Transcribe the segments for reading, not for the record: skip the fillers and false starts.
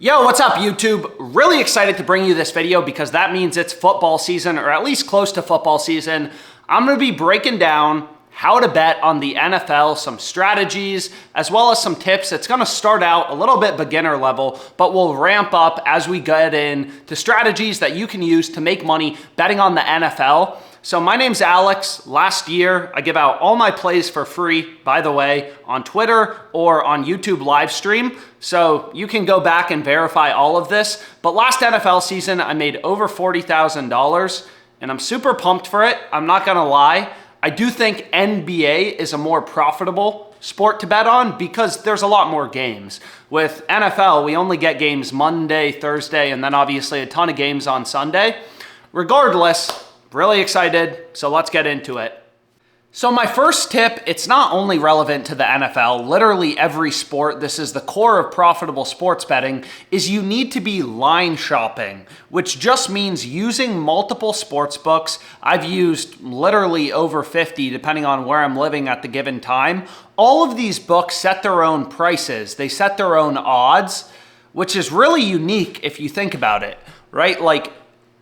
Yo, what's up YouTube? Really excited to bring you this video because that means it's football season, or at least close to football season. I'm gonna be breaking down how to bet on the NFL, some strategies, as well as some tips. It's gonna start out a little bit beginner level, but we'll ramp up as we get into strategies that you can use to make money betting on the NFL. So my name's Alex. Last year, I give out all my plays for free, by the way, on Twitter or on YouTube live stream. So you can go back and verify all of this. But last NFL season, I made over $40,000 and I'm super pumped for it. I'm not gonna lie. I do think NBA is a more profitable sport to bet on because there's a lot more games. With NFL, we only get games Monday, Thursday, and then obviously a ton of games on Sunday. Regardless, really excited, so let's get into it. So my first tip, it's not only relevant to the NFL, literally every sport, this is the core of profitable sports betting, is you need to be line shopping, which just means using multiple sports books. I've used literally over 50, depending on where I'm living at the given time. All of these books set their own prices. They set their own odds, which is really unique if you think about it, right? Like,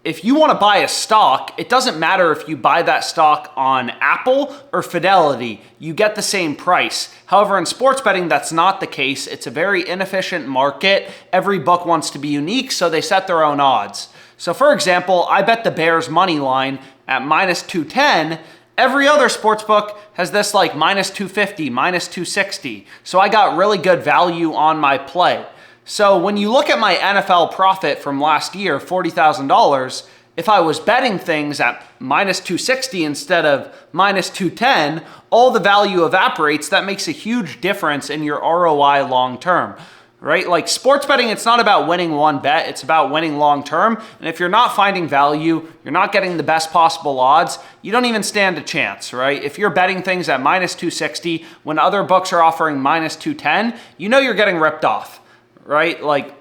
if you want to buy a stock, it doesn't matter if you buy that stock on Apple or Fidelity, you get the same price. However, in sports betting, that's not the case. It's a very inefficient market. Every book wants to be unique, so they set their own odds. So for example, I bet the Bears money line at minus 210. Every other sports book has this like minus 250, minus 260. So I got really good value on my play. So when you look at my NFL profit from last year, $40,000, if I was betting things at minus 260 instead of minus 210, all the value evaporates. That makes a huge difference in your ROI long term, right? Like sports betting, it's not about winning one bet, it's about winning long term. And if you're not finding value, you're not getting the best possible odds, you don't even stand a chance, right? If you're betting things at minus 260 when other books are offering minus 210, you know you're getting ripped off. Right? Like,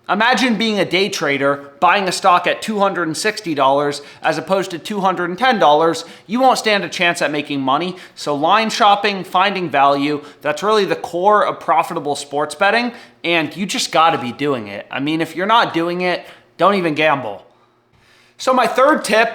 imagine being a day trader, buying a stock at $260 as opposed to $210. You won't stand a chance at making money. So line shopping, finding value, that's really the core of profitable sports betting, and you just gotta be doing it. I mean, if you're not doing it, don't even gamble. So my third tip,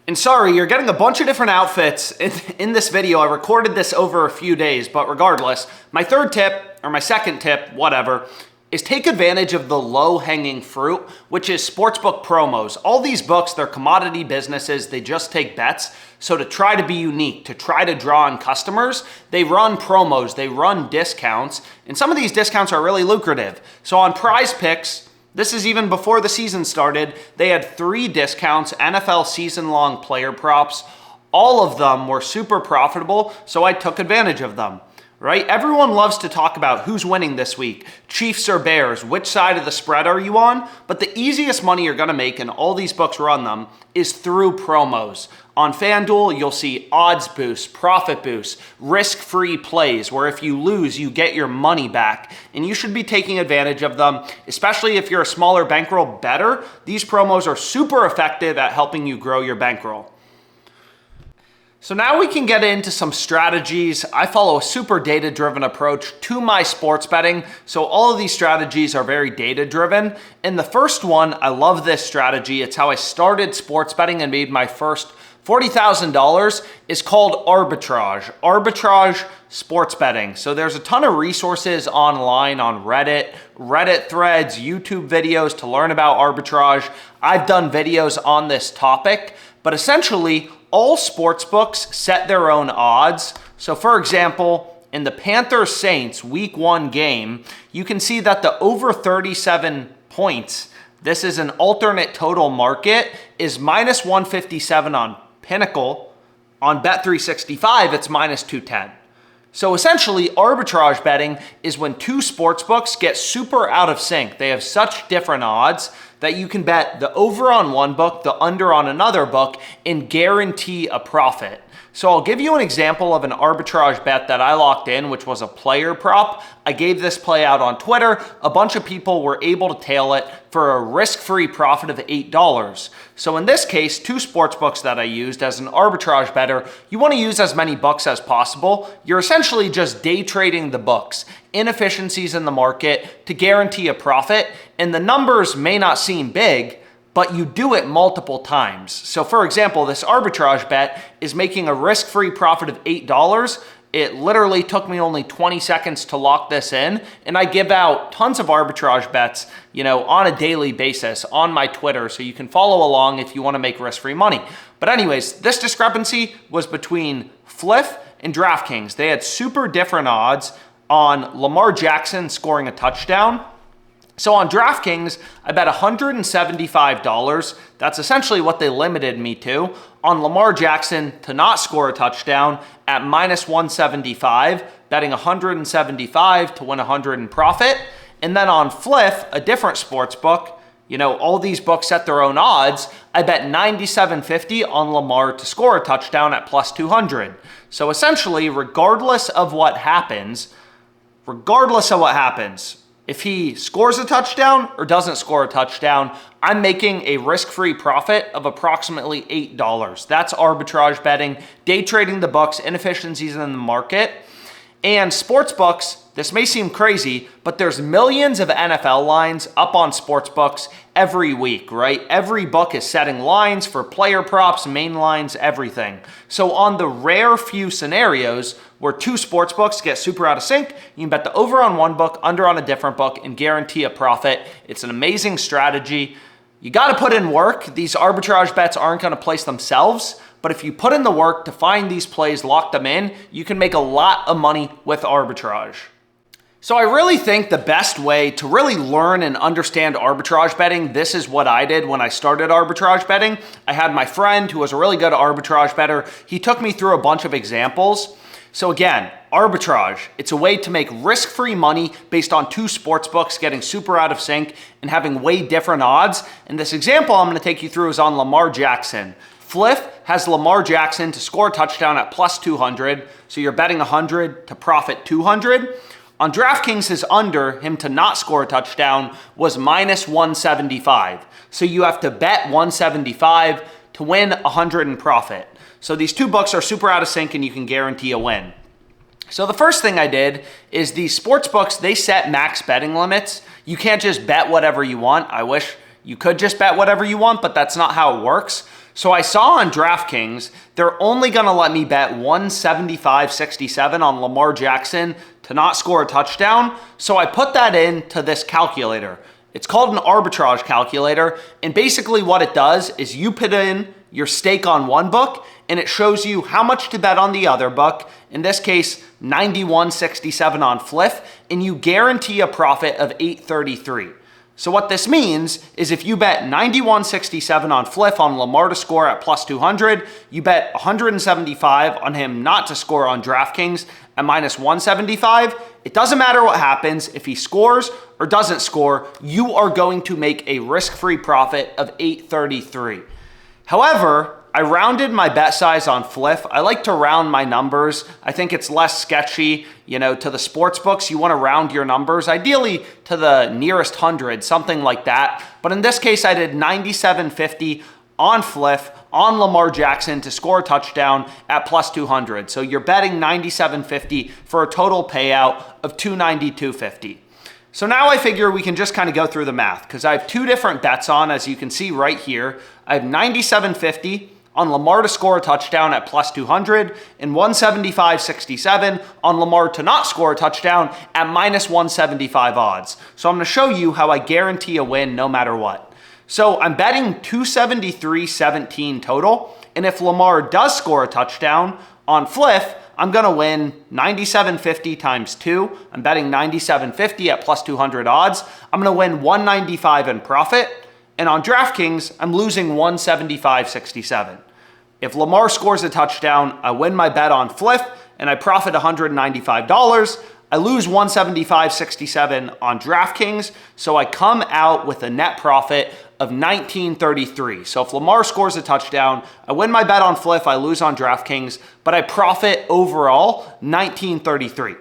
and sorry, you're getting a bunch of different outfits in this video. I recorded this over a few days, but regardless, my third tip, or my second tip, whatever, is take advantage of the low-hanging fruit, which is sportsbook promos. All these books, they're commodity businesses. They just take bets. So to try to be unique, to try to draw in customers, they run promos, they run discounts, and some of these discounts are really lucrative. So on PrizePIcks, this is even before the season started, they had 3 discounts, NFL season-long player props. All of them were super profitable, so I took advantage of them. Right? Everyone loves to talk about who's winning this week, Chiefs or Bears, which side of the spread are you on? But the easiest money you're gonna make, and all these books run them, is through promos. On FanDuel, you'll see odds boosts, profit boosts, risk-free plays, where if you lose, you get your money back. And you should be taking advantage of them, especially if you're a smaller bankroll bettor. These promos are super effective at helping you grow your bankroll. So now we can get into some strategies. I follow a super data-driven approach to my sports betting. So all of these strategies are very data-driven. And the first one, I love this strategy. It's how I started sports betting and made my first $40,000, is called Arbitrage. Arbitrage sports betting. So there's a ton of resources online on Reddit threads, YouTube videos to learn about arbitrage. I've done videos on this topic, but essentially, all sports books set their own odds. So for example, in the Panthers-Saints week 1 game, you can see that the over 37 points, this is an alternate total market, is minus 157 on Pinnacle. On Bet365, it's minus 210. So essentially, arbitrage betting is when 2 sports books get super out of sync. They have such different odds that you can bet the over on one book, the under on another book, and guarantee a profit. So I'll give you an example of an arbitrage bet that I locked in, which was a player prop. I gave this play out on Twitter. A bunch of people were able to tail it for a risk-free profit of $8. So in this case, 2 sportsbooks that I used as an arbitrage bettor, you want to use as many books as possible. You're essentially just day trading the books, inefficiencies in the market to guarantee a profit, and the numbers may not seem big, but you do it multiple times. So for example, this arbitrage bet is making a risk-free profit of $8. It literally took me only 20 seconds to lock this in, and I give out tons of arbitrage bets, on a daily basis on my Twitter, so you can follow along if you want to make risk-free money. But anyways, this discrepancy was between Fliff and DraftKings. They had super different odds on Lamar Jackson scoring a touchdown. So on DraftKings, I bet $175. That's essentially what they limited me to. On Lamar Jackson to not score a touchdown at -175, betting $175 to win $100 in profit. And then on Fliff, a different sports book, all these books set their own odds. I bet $97.50 on Lamar to score a touchdown at +200. So essentially, regardless of what happens, if he scores a touchdown or doesn't score a touchdown, I'm making a risk-free profit of approximately $8. That's arbitrage betting, day trading the books, inefficiencies in the market. And sportsbooks, this may seem crazy, but there's millions of NFL lines up on sportsbooks every week, right? Every book is setting lines for player props, main lines, everything. So on the rare few scenarios where 2 sportsbooks get super out of sync, you can bet the over on one book, under on a different book, and guarantee a profit. It's an amazing strategy. You got to put in work. These arbitrage bets aren't going to place themselves, but if you put in the work to find these plays, lock them in, you can make a lot of money with arbitrage. So I really think the best way to really learn and understand arbitrage betting, this is what I did when I started arbitrage betting. I had my friend who was a really good arbitrage bettor. He took me through a bunch of examples. So again, arbitrage, it's a way to make risk-free money based on 2 sports books getting super out of sync and having way different odds. And this example I'm going to take you through is on Lamar Jackson. Fliff has Lamar Jackson to score a touchdown at +200, so you're betting 100 to profit 200. On DraftKings, his under him to not score a touchdown was -175, so you have to bet 175 to win 100 in profit. So these 2 books are super out of sync and you can guarantee a win. So the first thing I did is these sports books, they set max betting limits. You can't just bet whatever you want. I wish you could just bet whatever you want, but that's not how it works. So I saw on DraftKings, they're only going to let me bet 175.67 on Lamar Jackson to not score a touchdown. So I put that into this calculator. It's called an arbitrage calculator. And basically what it does is you put in your stake on one book and it shows you how much to bet on the other book. In this case, 91.67 on Fliff, and you guarantee a profit of 833. So what this means is if you bet 91.67 on Fliff on Lamar to score at +200, you bet 175 on him not to score on DraftKings at -175. It doesn't matter what happens. If he scores or doesn't score, you are going to make a risk-free profit of 833. However, I rounded my bet size on Fliff. I like to round my numbers. I think it's less sketchy. To the sports books, you want to round your numbers, ideally to the nearest 100, something like that. But in this case, I did 97.50 on Fliff on Lamar Jackson to score a touchdown at +200. So you're betting 97.50 for a total payout of 292.50. So now I figure we can just kind of go through the math because I have 2 different bets on, as you can see right here. I have 97.50 on Lamar to score a touchdown at +200 and 175.67 on Lamar to not score a touchdown at -175 odds. So I'm going to show you how I guarantee a win no matter what. So I'm betting 273.17 total, and if Lamar does score a touchdown on Fliff, I'm going to win 97.50 times 2. I'm betting 97.50 at +200 odds. I'm going to win 195 in profit. And on DraftKings, I'm losing 175.67. If Lamar scores a touchdown, I win my bet on Fliff and I profit $195. I lose 175.67 on DraftKings, so I come out with a net profit of 1933. So if Lamar scores a touchdown, I win my bet on Fliff, I lose on DraftKings, but I profit overall 1933.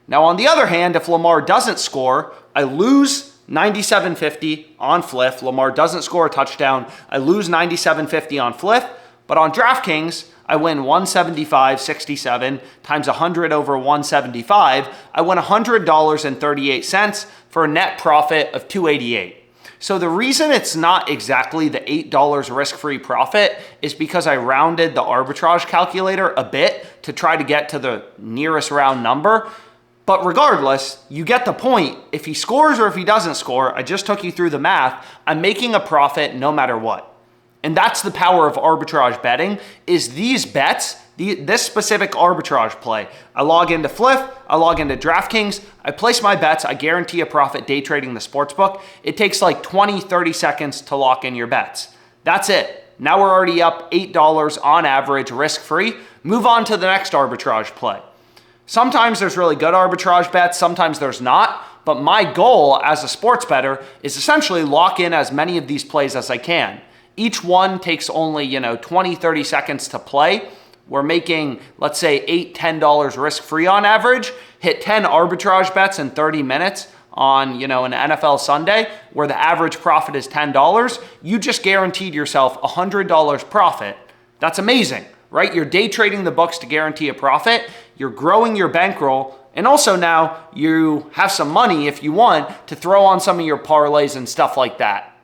Now on the other hand, if Lamar doesn't score, I lose 97.50 on Fliff. Lamar doesn't score a touchdown, I lose 97.50 on Fliff, but on DraftKings, I win 175.67 times 100 over 175. I win $100.38 for a net profit of $288. So the reason it's not exactly the $8 risk-free profit is because I rounded the arbitrage calculator a bit to try to get to the nearest round number. But regardless, you get the point. If he scores or if he doesn't score, I just took you through the math, I'm making a profit no matter what. And that's the power of arbitrage betting, is these bets, this specific arbitrage play. I log into Fliff, I log into DraftKings, I place my bets, I guarantee a profit day trading the sportsbook. It takes like 20, 30 seconds to lock in your bets. That's it. Now we're already up $8 on average, risk-free. Move on to the next arbitrage play. Sometimes there's really good arbitrage bets, sometimes there's not, but my goal as a sports bettor is essentially lock in as many of these plays as I can. Each one takes only, 20, 30 seconds to play. We're making, let's say, $8, $10 risk-free on average. Hit 10 arbitrage bets in 30 minutes on, an NFL Sunday, where the average profit is $10. You just guaranteed yourself $100 profit. That's amazing, right? You're day trading the books to guarantee a profit. You're growing your bankroll. And also now you have some money, if you want, to throw on some of your parlays and stuff like that.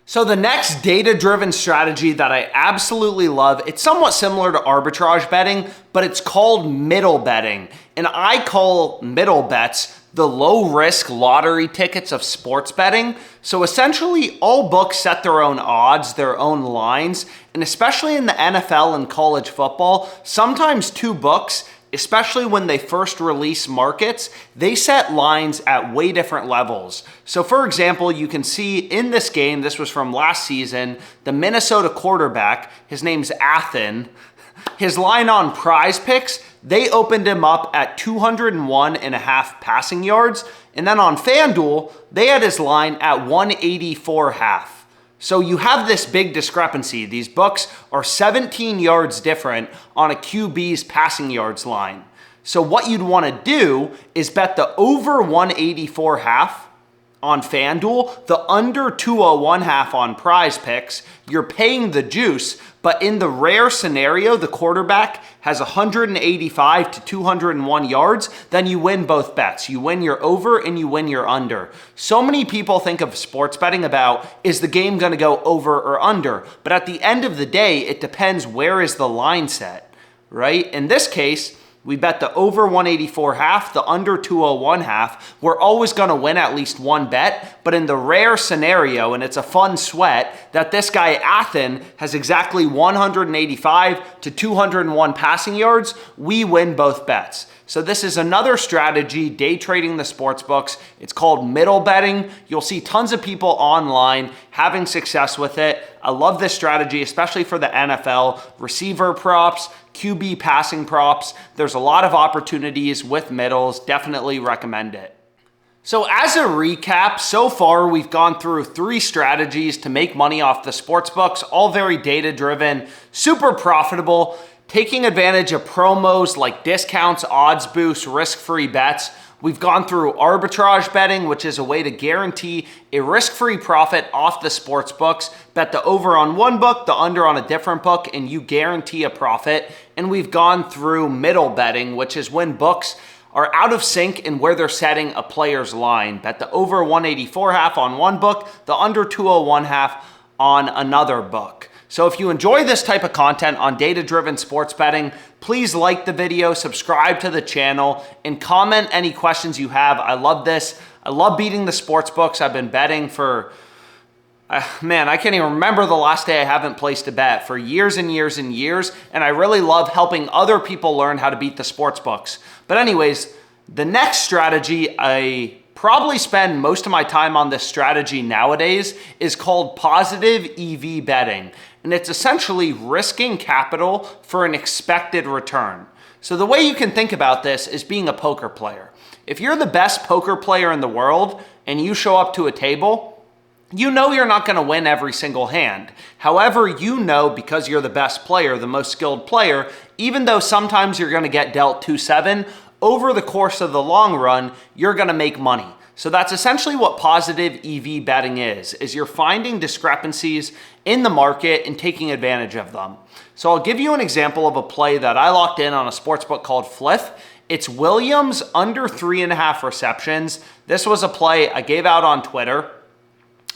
So the next data-driven strategy that I absolutely love, it's somewhat similar to arbitrage betting, but it's called middle betting. And I call middle bets the low-risk lottery tickets of sports betting. So essentially, all books set their own odds, their own lines, and especially in the NFL and college football, sometimes two books, especially when they first release markets, they set lines at way different levels. So for example, you can see in this game, this was from last season, the Minnesota quarterback, his name's Athen, his line on PrizePIcks, they opened him up at 201.5 passing yards. And then on FanDuel, they had his line at 184.5. So you have this big discrepancy. These books are 17 yards different on a QB's passing yards line. So what you'd want to do is bet the over 184.5 on FanDuel, the under 201.5 on PrizePicks. You're paying the juice, but in the rare scenario the quarterback has 185 to 201 yards, then you win both bets. You win your over and you win your under. So many people think of sports betting about, is the game going to go over or under? But at the end of the day, it depends where is the line set, right? In this case, we bet the over 184.5, the under 201.5. We're always going to win at least one bet, but in the rare scenario, and it's a fun sweat, that this guy Athen has exactly 185 to 201 passing yards, we win both bets. So this is another strategy, day trading the sports books. It's called middle betting. You'll see tons of people online having success with it. I love this strategy, especially for the NFL. Receiver props, QB passing props. There's a lot of opportunities with middles. Definitely recommend it. So as a recap, so far we've gone through 3 strategies to make money off the sports books, all very data driven, super profitable, taking advantage of promos like discounts, odds boosts, risk-free bets. We've gone through arbitrage betting, which is a way to guarantee a risk-free profit off the sports books. Bet the over on one book, the under on a different book, and you guarantee a profit. And we've gone through middle betting, which is when books are out of sync in where they're setting a player's line. Bet the over 184.5 on one book, the under 201.5 on another book. So if you enjoy this type of content on data-driven sports betting, please like the video, subscribe to the channel, and comment any questions you have. I love this. I love beating the sports books. I've been betting for, I can't even remember the last day I haven't placed a bet, for years and years and years, and I really love helping other people learn how to beat the sports books. But anyways, the next strategy, I probably spend most of my time on this strategy nowadays, is called positive EV betting. And it's essentially risking capital for an expected return. So the way you can think about this is being a poker player. If you're the best poker player in the world and you show up to a table you know you're not going to win every single hand. However, you know because you're the best player, the most skilled player, even though sometimes you're going to get dealt 2-7, over the course of the long run, you're going to make money. So that's essentially what positive EV betting is you're finding discrepancies in the market and taking advantage of them. So I'll give you an example of a play that I locked in on a sportsbook called Fliff. It's Williams under 3.5 receptions. This was a play I gave out on Twitter.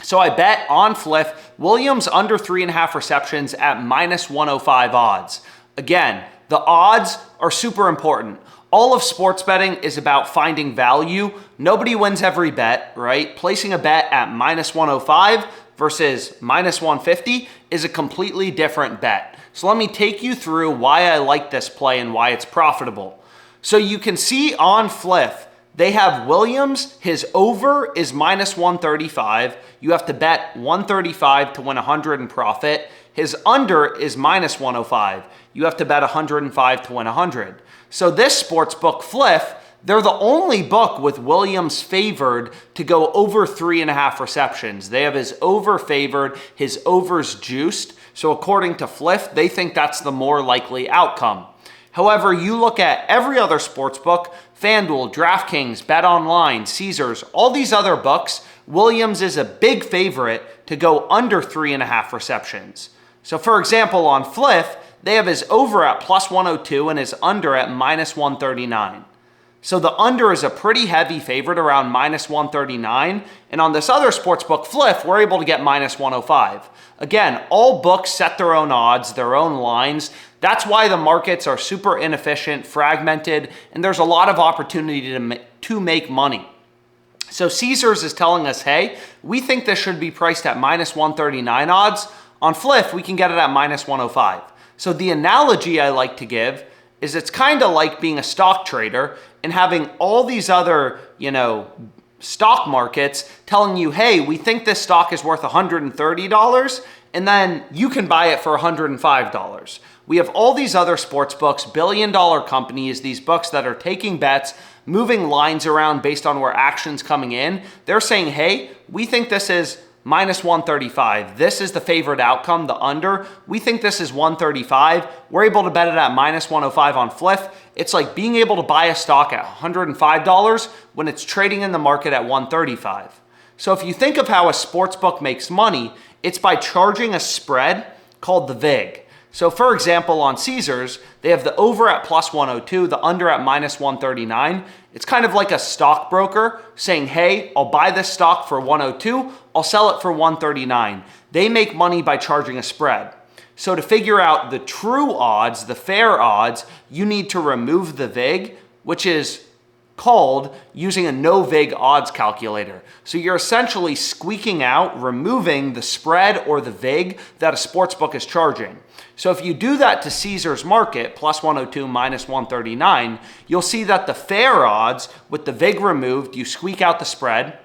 So I bet on Fliff, Williams under 3.5 receptions at -105 odds. Again, the odds are super important. All of sports betting is about finding value. Nobody wins every bet, right? Placing a bet at -105 versus -150 is a completely different bet. So let me take you through why I like this play and why it's profitable. So you can see on Fliff, they have Williams, his over is -135. You have to bet 135 to win 100 and profit. His under is -105. You have to bet 105 to win 100. So this sportsbook Fliff, they're the only book with Williams favored to go over 3.5 receptions. They have his over favored, his over's juiced. So according to Fliff, they think that's the more likely outcome. However, you look at every other sportsbook, FanDuel, DraftKings, BetOnline, Caesars, all these other books, Williams is a big favorite to go under 3.5 receptions. So for example, on Fliff, they have his over at +102 and his under at -139. So the under is a pretty heavy favorite around -139. And on this other sportsbook Fliff, we're able to get -105. Again, all books set their own odds, their own lines. That's why the markets are super inefficient, fragmented, and there's a lot of opportunity to make money. So Caesars is telling us, hey, we think this should be priced at -139 odds. On Fliff, we can get it at -105. So the analogy I like to give is it's kind of like being a stock trader and having all these other, stock markets telling you, hey, we think this stock is worth $130, and then you can buy it for $105. We have all these other sports books, billion-dollar companies, these books that are taking bets, moving lines around based on where action's coming in. They're saying, hey, we think this is -135. This is the favorite outcome, the under. We think this is 135. We're able to bet it at -105 on Fliff. It's like being able to buy a stock at $105 when it's trading in the market at 135. So if you think of how a sports book makes money, it's by charging a spread called the VIG. So for example, on Caesars, they have the over at +102, the under at -139. It's kind of like a stockbroker saying, hey, I'll buy this stock for 102, I'll sell it for 139. They make money by charging a spread. So to figure out the true odds, the fair odds, you need to remove the VIG, which is called using a no VIG odds calculator. So you're essentially squeaking out, removing the spread or the VIG that a sportsbook is charging. So if you do that to Caesars market, +102, -139, you'll see that the fair odds with the VIG removed, you squeak out the spread,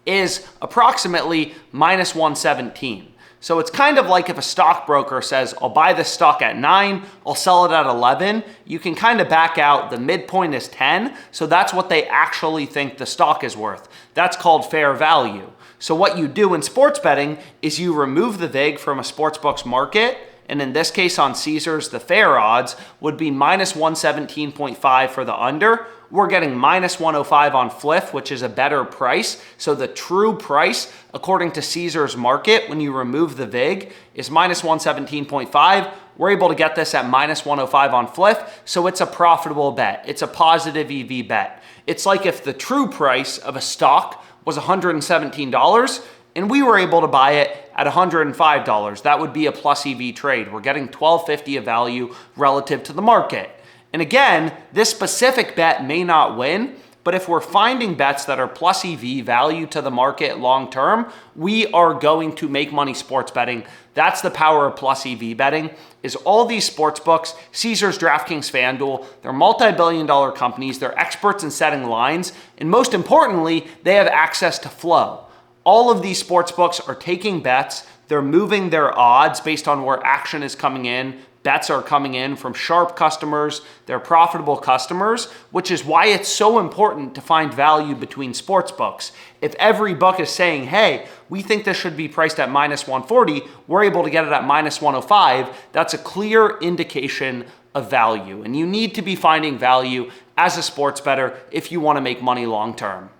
is approximately -117. So it's kind of like if a stockbroker says, I'll buy this stock at 9, I'll sell it at 11. You can kind of back out the midpoint is 10. So that's what they actually think the stock is worth. That's called fair value. So what you do in sports betting is you remove the VIG from a sportsbook's market. And in this case on Caesars, the fair odds would be -117.5 for the under. We're getting -105 on Fliff, which is a better price. So the true price, according to Caesars market, when you remove the VIG, is -117.5. We're able to get this at -105 on Fliff. So it's a profitable bet. It's a positive EV bet. It's like if the true price of a stock was $117 and we were able to buy it at $105. That would be a plus EV trade. We're getting $12.50 of value relative to the market. And again, this specific bet may not win, but if we're finding bets that are plus EV value to the market long term, we are going to make money sports betting. That's the power of plus EV betting, is all these sports books, Caesars, DraftKings, FanDuel, they're multi-billion-dollar companies, they're experts in setting lines, and most importantly, they have access to flow. All of these sports books are taking bets, they're moving their odds based on where action is coming in, bets are coming in from sharp customers, they're profitable customers, which is why it's so important to find value between sports books. If every book is saying, hey, we think this should be priced at minus 140, we're able to get it at minus 105, that's a clear indication of value. And you need to be finding value as a sports bettor if you want to make money long term.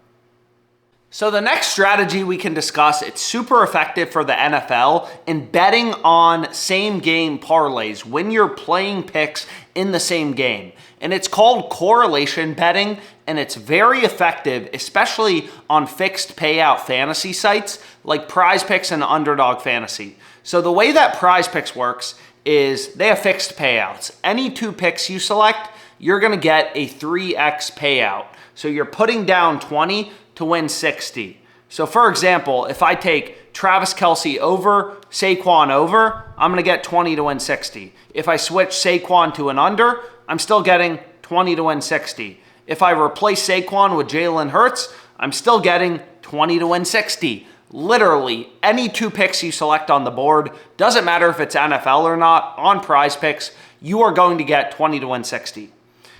So the next strategy we can discuss, it's super effective for the NFL in betting on same game parlays when you're playing picks in the same game. And it's called correlation betting, and it's very effective, especially on fixed payout fantasy sites like PrizePIcks and Underdog Fantasy. So the way that PrizePIcks works is they have fixed payouts. Any 2 picks you select, you're gonna get a 3x payout. So you're putting down 20 to win 60. So for example, if I take Travis Kelce over, Saquon over, I'm gonna get 20 to win 60. If I switch Saquon to an under, I'm still getting 20 to win 60. If I replace Saquon with Jalen Hurts, I'm still getting 20 to win 60. Literally, any 2 picks you select on the board, doesn't matter if it's NFL or not, on PrizePIcks, you are going to get 20 to win 60.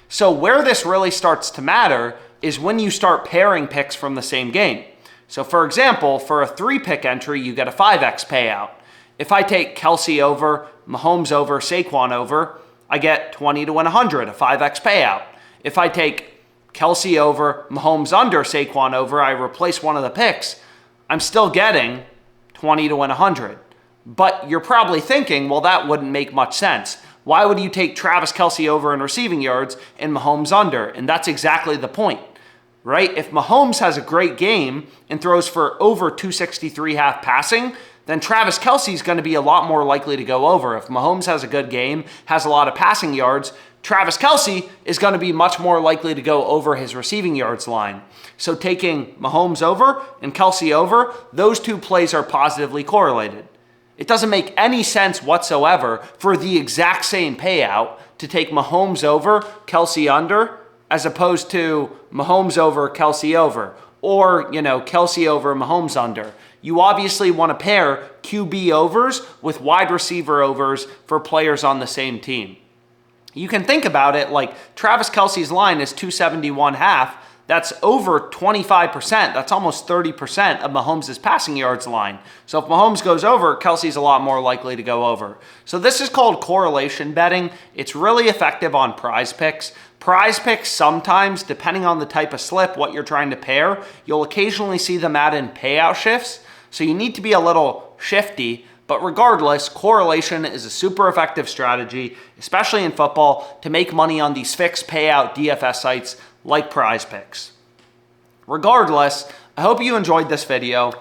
So where this really starts to matter is when you start pairing picks from the same game. So for example, for a 3-pick entry, you get a 5x payout. If I take Kelce over, Mahomes over, Saquon over, I get 20 to win 100, a 5x payout. If I take Kelce over, Mahomes under, Saquon over, I replace one of the picks, I'm still getting 20 to win 100. But you're probably thinking, well, that wouldn't make much sense. Why would you take Travis Kelce over in receiving yards and Mahomes under? And that's exactly the point, right? If Mahomes has a great game and throws for over 263 half passing, then Travis Kelce is going to be a lot more likely to go over. If Mahomes has a good game, has a lot of passing yards, Travis Kelce is going to be much more likely to go over his receiving yards line. So taking Mahomes over and Kelce over, those 2 plays are positively correlated. It doesn't make any sense whatsoever for the exact same payout to take Mahomes over, Kelce under, as opposed to Mahomes over, Kelce over, or, Kelce over, Mahomes under. You obviously want to pair QB overs with wide receiver overs for players on the same team. You can think about it like Travis Kelce's line is 271 half. That's over 25%. That's almost 30% of Mahomes' passing yards line. So if Mahomes goes over, Kelce's a lot more likely to go over. So this is called correlation betting. It's really effective on PrizePIcks. PrizePIcks sometimes, depending on the type of slip, what you're trying to pair, you'll occasionally see them add in payout shifts. So you need to be a little shifty. But regardless, correlation is a super effective strategy, especially in football, to make money on these fixed payout DFS sites like PrizePIcks. Regardless, I hope you enjoyed this video.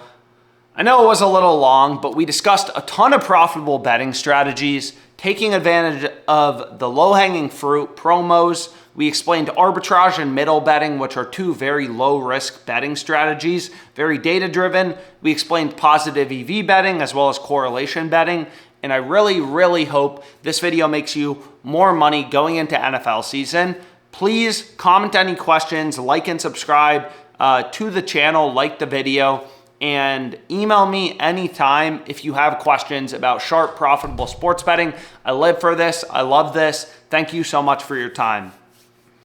I know it was a little long, but we discussed a ton of profitable betting strategies, taking advantage of the low-hanging fruit promos. We explained arbitrage and middle betting, which are 2 very low-risk betting strategies, very data-driven. We explained positive EV betting as well as correlation betting. And I really, really hope this video makes you more money going into NFL season. Please comment any questions, like and subscribe to the channel, like the video, and email me anytime if you have questions about sharp, profitable sports betting. I live for this. I love this. Thank you so much for your time.